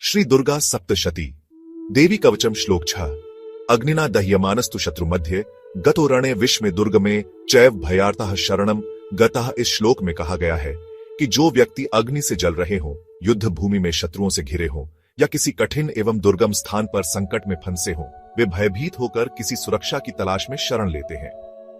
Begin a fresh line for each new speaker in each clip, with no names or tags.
श्री दुर्गा सप्तशती देवी कवचम श्लोक 6 अग्निना दह्यमानस्तु शत्रु मध्य गतो रणे विश्व में दुर्ग में चैव भयार्तः शरणम गतः। इस श्लोक में कहा गया है कि जो व्यक्ति अग्नि से जल रहे हों, युद्ध भूमि में शत्रुओं से घिरे हों या किसी कठिन एवं दुर्गम स्थान पर संकट में फंसे हों, वे भयभीत होकर किसी सुरक्षा की तलाश में शरण लेते हैं।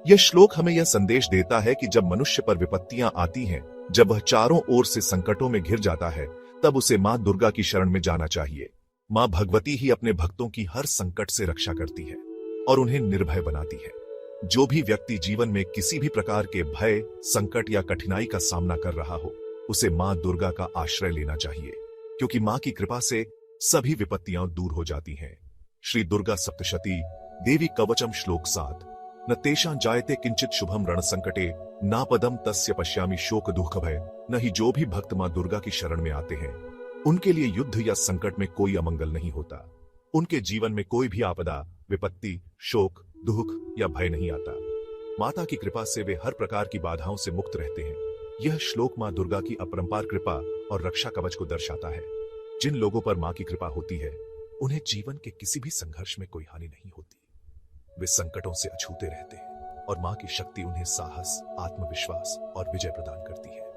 यह श्लोक हमें यह संदेश देता है कि जब मनुष्य पर विपत्तियां आती हैं, जब वह चारों ओर से संकटों में घिर जाता है, तब उसे मां दुर्गा की शरण में जाना चाहिए। मां भगवती ही अपने भक्तों की हर संकट से रक्षा करती है और उन्हें निर्भय बनाती है। जो भी व्यक्ति जीवन में किसी भी प्रकार के भय, संकट या कठिनाई का सामना कर रहा हो, उसे मां दुर्गा का आश्रय लेना चाहिए, क्योंकि मां की कृपा से सभी विपत्तियां दूर हो जाती हैं। श्री दुर्गा सप्तशती देवी कवचम श्लोक 7 न तेषां जायते किंचित शुभम रण संकटे नापदम तस्य पश्यामि शोक दुख भय। न ही जो भी भक्त मां दुर्गा की शरण में आते हैं, उनके लिए युद्ध या संकट में कोई अमंगल नहीं होता। उनके जीवन में कोई भी आपदा, विपत्ति, शोक, दुख या भय नहीं आता। माता की कृपा से वे हर प्रकार की बाधाओं से मुक्त रहते हैं। यह श्लोक मां दुर्गा की अपरंपार कृपा और रक्षा कवच को दर्शाता है। जिन लोगों पर मां की कृपा होती है, उन्हें जीवन के किसी भी संघर्ष में कोई हानि नहीं होती। वे संकटों से अछूते रहते हैं और मां की शक्ति उन्हें साहस, आत्मविश्वास और विजय प्रदान करती है।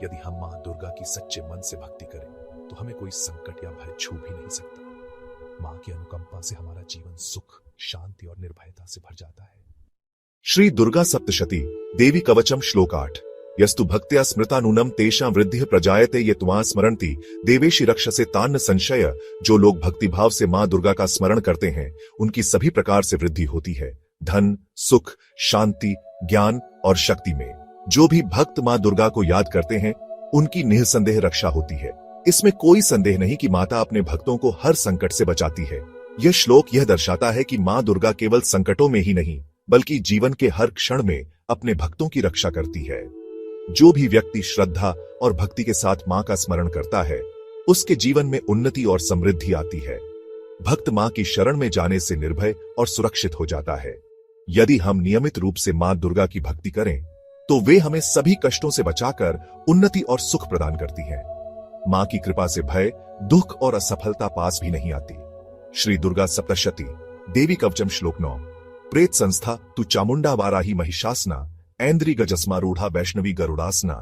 यदि हम मां दुर्गा की सच्चे मन से भक्ति करें, तो हमें कोई संकट या भय छू भी नहीं सकता। मां की अनुकंपा से हमारा जीवन सुख, शांति और निर्भयता से भर जाता है। श्री दुर्गा सप्तशती देवी कवचम श्लोक 8 यस्तु भक्त्या स्मृता नूनम तेषां वृद्धिः प्रजायते ये त्वां स्मरन्ति देवेशी रक्षसे तान्न संशय। जो लोग भक्तिभाव से मां दुर्गा का स्मरण करते हैं, उनकी सभी प्रकार से वृद्धि होती है, धन, सुख, शांति, ज्ञान और शक्ति में। जो भी भक्त मां दुर्गा को याद करते हैं, उनकी निःसंदेह रक्षा होती है। इसमें कोई संदेह नहीं कि माता अपने भक्तों को हर संकट से बचाती है। यह श्लोक यह दर्शाता है कि मां दुर्गा केवल संकटों में ही नहीं, बल्कि जीवन के हर क्षण में अपने भक्तों की रक्षा करती है। जो भी व्यक्ति श्रद्धा और भक्ति के साथ मां का स्मरण करता है, उसके जीवन में उन्नति और समृद्धि आती है। भक्त मां की शरण में जाने से निर्भय और सुरक्षित हो जाता है। यदि हम नियमित रूप से मां दुर्गा की भक्ति करें, तो वे हमें सभी कष्टों से बचाकर उन्नति और सुख प्रदान करती हैं। मां की कृपा से भय, दुख और असफलता पास भी नहीं आती। श्री दुर्गा सप्तशती देवी कवचम श्लोक 9 प्रेत संस्था तु चामुंडा वाराही महिषासना ऐन्द्री गजस्मारूढ़ा वैष्णवी गरुड़ासना।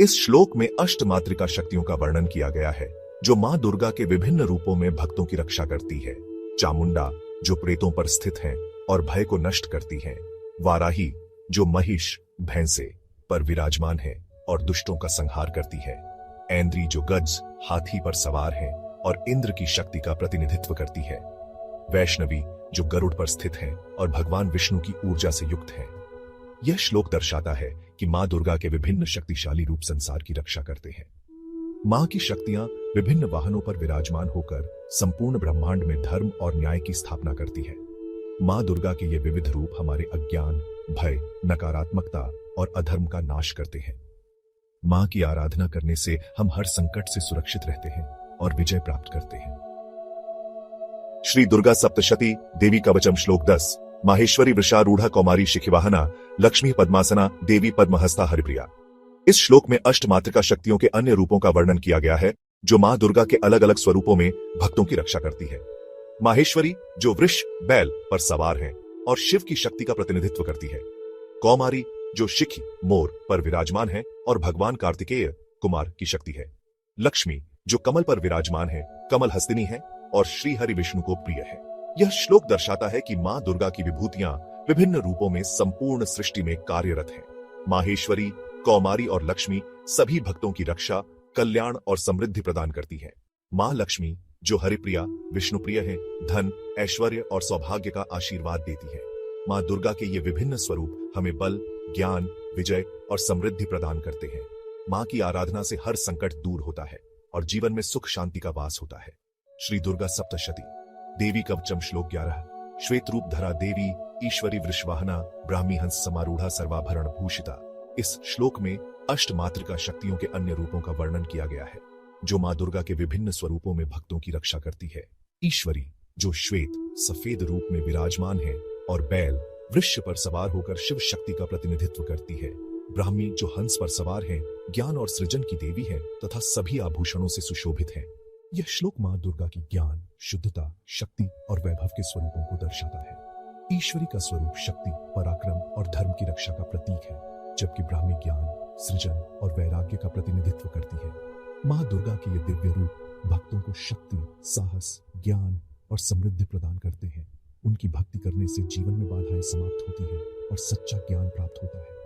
इस श्लोक में अष्टमात्रिका शक्तियों का वर्णन किया गया है, जो मां दुर्गा के विभिन्न रूपों में भक्तों की रक्षा करती है। चामुंडा, जो प्रेतों पर स्थित हैं और भय को नष्ट करती हैं। वाराही, जो महिष, भैंसे पर विराजमान है और दुष्टों का संहार करती है। ऐन्द्री, जो गज, हाथी पर सवार है और इंद्र की शक्ति का प्रतिनिधित्व करती है। वैष्णवी, जो गरुड़ पर स्थित है और भगवान विष्णु की ऊर्जा से युक्त है। यह श्लोक दर्शाता है कि मां दुर्गा के विभिन्न शक्तिशाली रूप संसार की रक्षा करते हैं। मां की शक्तियां विभिन्न वाहनों पर विराजमान होकर संपूर्ण ब्रह्मांड में धर्म और न्याय की स्थापना करती है। मां दुर्गा के ये विविध रूप हमारे अज्ञान, भय, नकारात्मकता और अधर्म का नाश करते हैं। मां की आराधना करने से हम हर संकट से सुरक्षित रहते हैं और विजय प्राप्त करते हैं। श्री दुर्गा सप्तशती देवी कवचम श्लोक 10 माहेश्वरी वृषारूढ़ा कौमारी शिखिवाहना लक्ष्मी पद्मासना देवी पद्महस्ता हरिप्रिया। इस श्लोक में अष्टमात्रिका शक्तियों के अन्य रूपों का वर्णन किया गया है, जो मां दुर्गा के अलग अलग स्वरूपों में भक्तों की रक्षा करती है। माहेश्वरी, जो वृष, बैल पर सवार है और शिव की शक्ति का प्रतिनिधित्व करती है। कौमारी, जो शिखी, मोर पर विराजमान है और भगवान कार्तिकेय, कुमार की शक्ति है। लक्ष्मी, जो कमल पर विराजमान है, कमल हस्तिनी है और श्री हरि विष्णु को प्रिय है। यह श्लोक दर्शाता है कि मां दुर्गा की विभूतियां विभिन्न रूपों में संपूर्ण सृष्टि में कार्यरत हैं। माहेश्वरी, कौमारी और लक्ष्मी सभी भक्तों की रक्षा, कल्याण और समृद्धि प्रदान करती है। मां लक्ष्मी, जो हरिप्रिया, विष्णुप्रिय है, धन, ऐश्वर्य और सौभाग्य का आशीर्वाद देती है। मां दुर्गा के ये विभिन्न स्वरूप हमें बल, ज्ञान, विजय और समृद्धि प्रदान करते हैं। मां की आराधना से हर संकट दूर होता है और जीवन में सुख शांति का वास होता है। श्री दुर्गा सप्तशती देवी कवचम श्लोक 11 श्वेत रूप धरा देवी ईश्वरी वृषवाहना ब्राह्मी हंस समारूढ़ा सर्वाभरण भूषिता। इस श्लोक में अष्टमात्रिका शक्तियों के अन्य रूपों का वर्णन किया गया है, जो मां दुर्गा के विभिन्न स्वरूपों में भक्तों की रक्षा करती है। ईश्वरी, जो श्वेत सफेद रूप में विराजमान है और बैल, वृक्ष पर सवार होकर शिव शक्ति का प्रतिनिधित्व करती है। ब्राह्मी, जो हंस पर सवार है, ज्ञान और सृजन की देवी है तथा सभी आभूषणों से सुशोभित है।
यह श्लोक मां दुर्गा की ज्ञान, शुद्धता, शक्ति और वैभव के स्वरूपों को दर्शाता है। ईश्वरी का स्वरूप शक्ति, पराक्रम और धर्म की रक्षा का प्रतीक है, जबकि ब्राह्मी ज्ञान, सृजन और वैराग्य का प्रतिनिधित्व करती है। मां दुर्गा के ये दिव्य रूप भक्तों को शक्ति, साहस, ज्ञान और समृद्धि प्रदान करते हैं। उनकी भक्ति करने से जीवन में बाधाएं समाप्त होती है और सच्चा ज्ञान प्राप्त होता है।